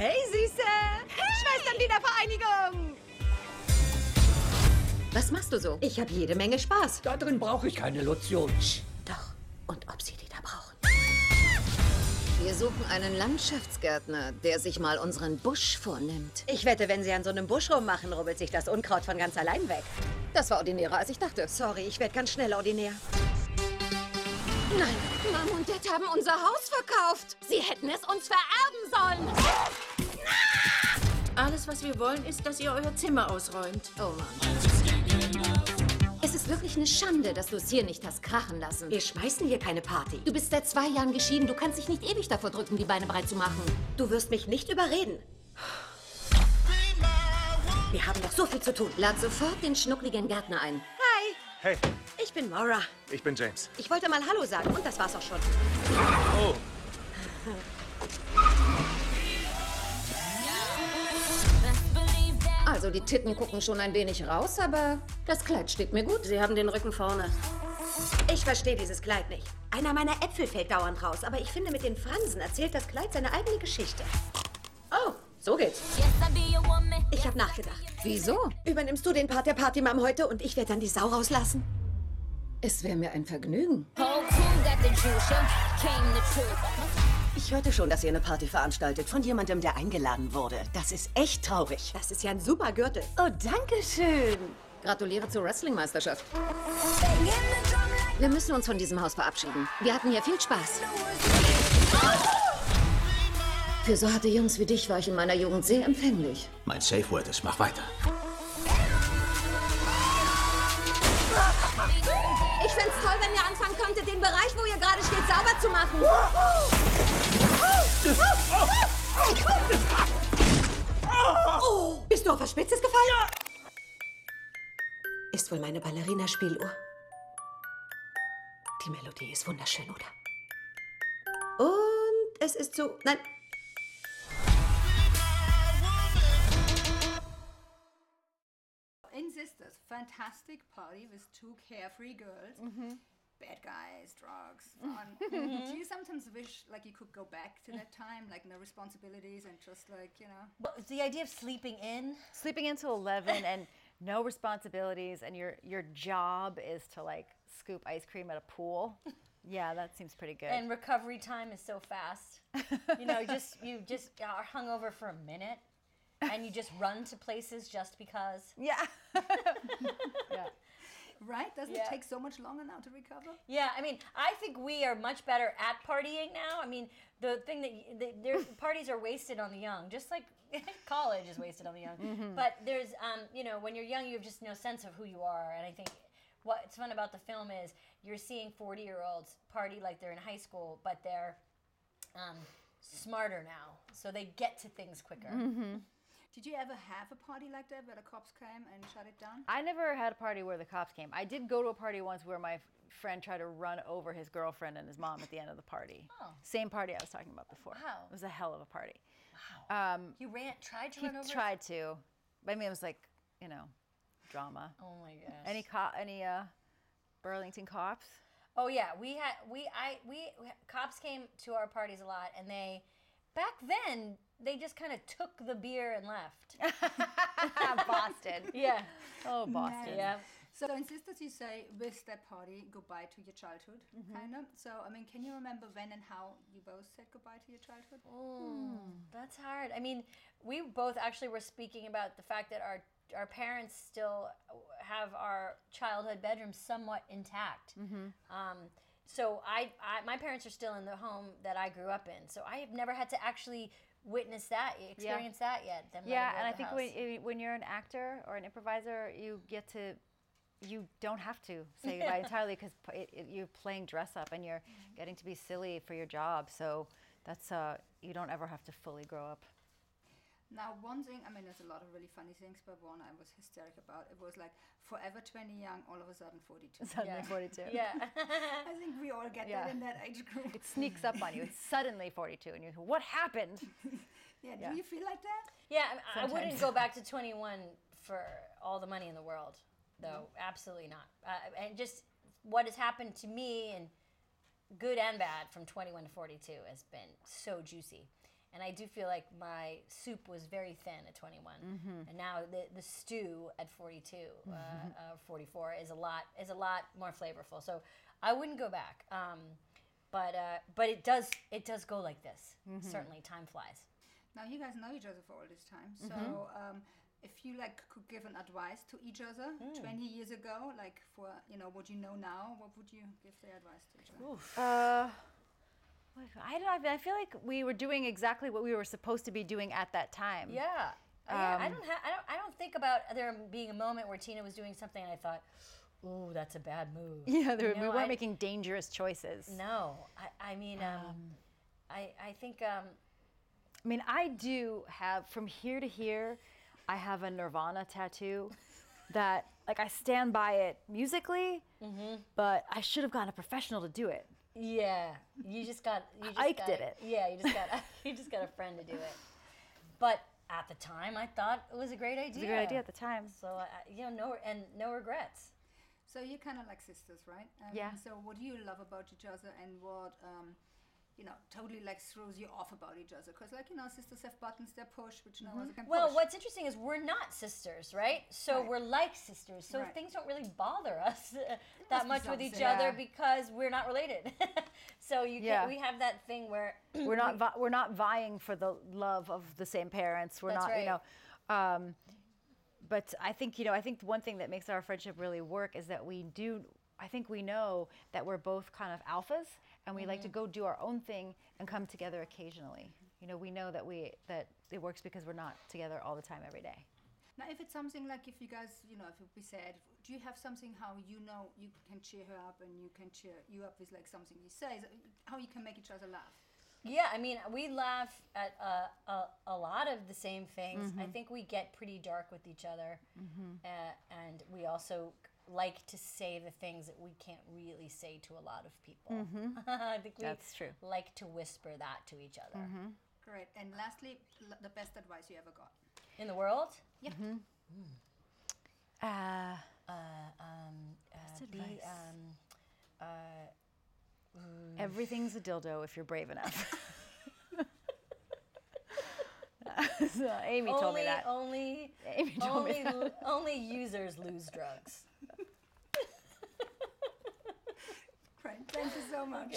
Hey, Süße! Schwestern-Wiedervereinigung! Was machst du so? Ich habe jede Menge Spaß. Da drin brauche ich keine Lotion. Doch. Und ob sie die da brauchen? Wir suchen einen Landschaftsgärtner, der sich mal unseren Busch vornimmt. Ich wette, wenn sie an so einem Busch rummachen, rubbelt sich das Unkraut von ganz allein weg. Das war ordinärer, als ich dachte. Sorry, ich werde ganz schnell ordinär. Nein, Mom und Dad haben unser Haus verkauft. Sie hätten es uns vererben sollen. Alles, was wir wollen, ist, dass ihr euer Zimmer ausräumt. Oh Mann. Es ist wirklich eine Schande, dass du es hier nicht hast krachen lassen. Wir schmeißen hier keine Party. Du bist seit 2 Jahren geschieden. Du kannst dich nicht ewig davor drücken, die Beine breit zu machen. Du wirst mich nicht überreden. Wir haben doch so viel zu tun. Lad sofort den schnuckligen Gärtner ein. Hi. Hey, Ich bin Maura. ich bin James. Ich wollte mal Hallo sagen und das war's auch schon. Oh. Also die Titten gucken schon ein wenig raus, aber das Kleid steht mir gut. Sie haben den Rücken vorne. Ich verstehe dieses Kleid nicht. Einer meiner Äpfel fällt dauernd raus, aber ich finde, mit den Fransen erzählt das Kleid seine eigene Geschichte. Oh, so geht's. Ich habe nachgedacht. Wieso? Übernimmst du den Part der Partymam heute und ich werde dann die Sau rauslassen? Es wäre mir ein Vergnügen. Ich hörte schon, dass ihr eine Party veranstaltet von jemandem, der eingeladen wurde. Das ist echt traurig. Das ist ja ein super Gürtel. Oh, danke schön. Gratuliere zur Wrestling-Meisterschaft. Wir müssen uns von diesem Haus verabschieden. Wir hatten hier viel Spaß. Für so harte Jungs wie dich war ich in meiner Jugend sehr empfänglich. Mein Safe Word ist, mach weiter. Ich find's toll, wenn ihr anfangen könntet, den Bereich, wo ihr gerade steht, sauber zu machen. Oh, bist du auf was Spitzes gefallen? Ist wohl meine Ballerina-Spieluhr. Die Melodie ist wunderschön, oder? Und es ist so... Nein. In Sisters, fantastic party with 2 carefree girls. Bad guys, drugs, fun. Do you sometimes wish like you could go back to that time, like no responsibilities and just like, you know? Well, the idea of sleeping in till 11 and no responsibilities, and your job is to like scoop ice cream at a pool. Yeah, that seems pretty good. And recovery time is so fast. You know, you just are hungover for a minute, and you just run to places just because. Yeah. Yeah. Right? Doesn't it take so much longer now to recover? Yeah, I mean, I think we are much better at partying now. I mean, the thing that parties are wasted on the young, just like college is wasted on the young. But there's, you know, when you're young, you have just no sense of who you are. And I think what's fun about the film is you're seeing 40-year-olds party like they're in high school, but they're smarter now, so they get to things quicker. Did you ever have a party like that where the cops came and shut it down? I never had a party where the cops came. I did go to a party once where my friend tried to run over his girlfriend and his mom at the end of the party. Oh. Same party I was talking about before. Wow. It was a hell of a party. Wow. You tried to run over? He tried to. But I mean, it was like, you know, drama. Oh my gosh. Any Burlington cops? Oh yeah, cops came to our parties a lot, and back then they just kind of took the beer and left. Boston. Yeah. Oh, Boston. Yeah. So in Sisters, you say with that party goodbye to your childhood, kind of. So I mean, can you remember when and how you both said goodbye to your childhood? That's hard. I mean, we both actually were speaking about the fact that our parents still have our childhood bedrooms somewhat intact. So my parents are still in the home that I grew up in. So I have never had to actually witness that, experience that yet. Yeah, and I think when you're an actor or an improviser, you don't have to say goodbye entirely because you're playing dress up and you're getting to be silly for your job. So that's you don't ever have to fully grow up. Now, one thing, I mean, there's a lot of really funny things, but one I was hysteric about. It was like forever 20 young, all of a sudden 42. Suddenly 42. Yeah. I think we all get that in that age group. It sneaks up on you. It's suddenly 42, and you go, "What happened?" Do you feel like that? Yeah, I wouldn't go back to 21 for all the money in the world, though. Absolutely not. And just what has happened to me, and good and bad, from 21 to 42 has been so juicy. And I do feel like my soup was very thin at 21, and now the stew at 42, 44 is a lot more flavorful. So I wouldn't go back. But it does go like this. Certainly, time flies. Now you guys know each other for all this time. So if you like could give an advice to each other 20 years ago, like for what you know now, what would you give the advice to each other? I feel like we were doing exactly what we were supposed to be doing at that time. Yeah. I don't think about there being a moment where Tina was doing something and I thought, ooh, that's a bad move. Yeah, we weren't making dangerous choices. No, I mean, I think. I mean, I do have from here to here, I have a Nirvana tattoo that, like, I stand by it musically, but I should have gotten a professional to do it. Yeah, you just got. Ike did it. Yeah, you just got a friend to do it. But at the time, I thought it was a great idea. It was a great idea at the time. So no regrets. So you're kind of like sisters, right? Yeah. So what do you love about each other, and what totally like throws you off about each other? Because sisters have buttons they push, which no other can push. Well, what's interesting is we're not sisters, right? So we're like sisters. So things don't really bother us that much with each other because we're not related. So we have that thing where we're not vying for the love of the same parents. We're not, right. But I think one thing that makes our friendship really work is that we know that we're both kind of alphas, and we like to go do our own thing and come together occasionally. We know that it works because we're not together all the time every day. Now, if it's something like if you guys, if it would be sad, do you have something how you can cheer her up and you can cheer you up with like something he says, how you can make each other laugh? Yeah, I mean, we laugh at a lot of the same things. I think we get pretty dark with each other, and we also like to say the things that we can't really say to a lot of people. I think That's true. Like to whisper that to each other. Great. And lastly, the best advice you ever got in the world? Yep. Everything's a dildo if you're brave enough. So Amy told me that. Only users lose drugs. Great. Thank you so much.